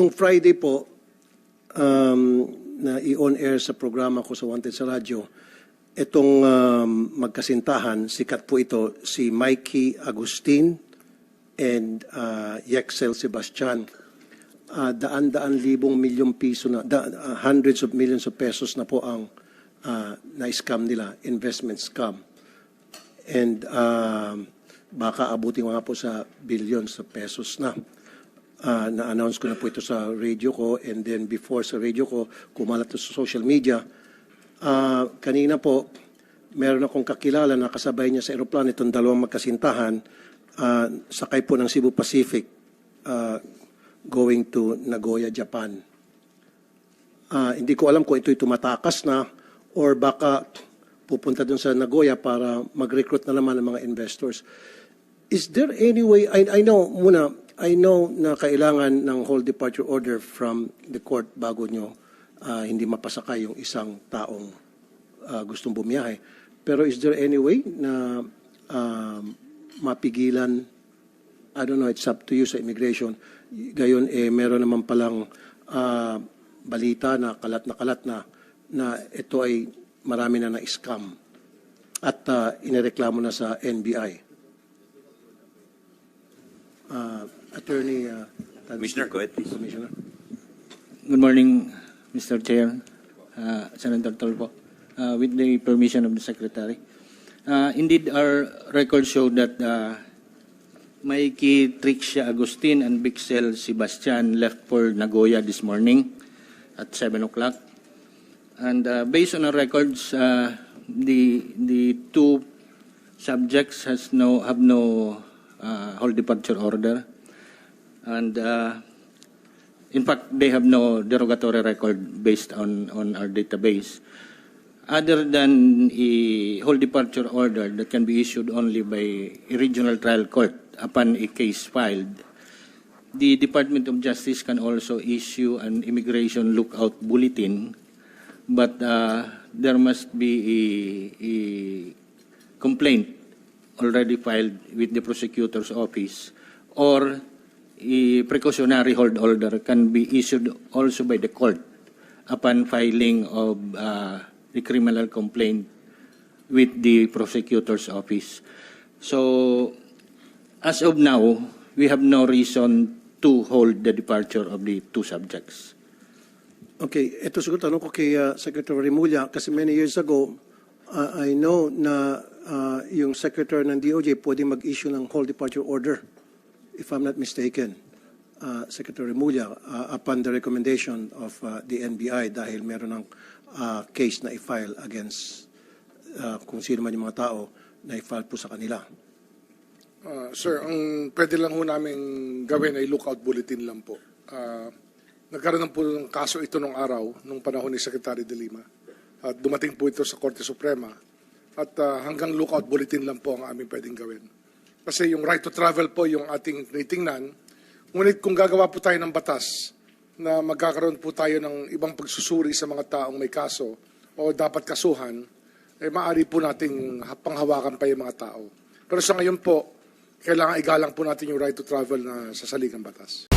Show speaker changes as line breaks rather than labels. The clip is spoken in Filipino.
nung Friday po, na i-on air sa programa ko sa Wanted sa radyo, itong magkasintahan, sikat po ito, si Mikey Agustin and Yexel Sebastian. Daan-daan libong milyong piso na, hundreds of millions of pesos na po ang na-scam nila, investment scam. And baka abutin nga po sa billions of pesos na. Na-announce ko na po ito sa radio ko, and then before sa radio ko, kumalat ito sa social media. Kanina po, meron akong kakilala na kasabay niya sa aeroplano itong dalawang magkasintahan, sakay po ng Cebu Pacific, going to Nagoya, Japan. Hindi ko alam kung ito'y tumatakas na or baka pupunta dun sa Nagoya para mag-recruit na naman ng mga investors. Is there any way, I know na kailangan ng whole departure order from the court bago nyo hindi mapasakay yung isang taong gustong bumiyahe. Pero is there any way na mapigilan, I don't know, it's up to you sa immigration, gayon meron naman palang balita na kalat na ito ay marami na na-scam at inireklamo na sa NBI. Attorney
Commissioner, go ahead, please.
Commissioner.
Good morning, Mr. Chair, Senator Tolpo. With the permission of the Secretary. Indeed, our records show that Mikey Trixia Agustin and Bixel Sebastian left for Nagoya this morning at 7 o'clock. And based on our records, the two subjects have no whole departure order. And in fact, they have no derogatory record based on our database. Other than a whole departure order that can be issued only by a regional trial court upon a case filed, the Department of Justice can also issue an immigration lookout bulletin, but there must be a complaint already filed with the prosecutor's office, or a precautionary hold order can be issued also by the court upon filing of the criminal complaint with the prosecutor's office. So, as of now, we have no reason to hold the departure of the two subjects.
Okay, ito siguro tanong ko kay Secretary Remulla, kasi many years ago, I know na yung Secretary ng DOJ pwede mag-issue ng whole departure order, if I'm not mistaken, Secretary Remulla, upon the recommendation of the NBI dahil meron ng case na i-file against kung sino man yung mga tao na i-file po sa kanila.
Sir, ang pwede lang ho namin gawin ay lookout bulletin lang po. Nagkaroon po ng kaso ito nung araw, nung panahon ni Secretary De Lima. At dumating po ito sa Korte Suprema. At hanggang lookout bulletin lang po ang aming pwedeng gawin. Kasi yung right to travel po yung ating tinitingnan. Ngunit kung gagawa po tayo ng batas na magkakaroon po tayo ng ibang pagsusuri sa mga taong may kaso o dapat kasuhan, maaari po nating panghawakan pa yung mga tao. Pero sa ngayon po, kailangan igalang po natin yung right to travel na sa saligang batas.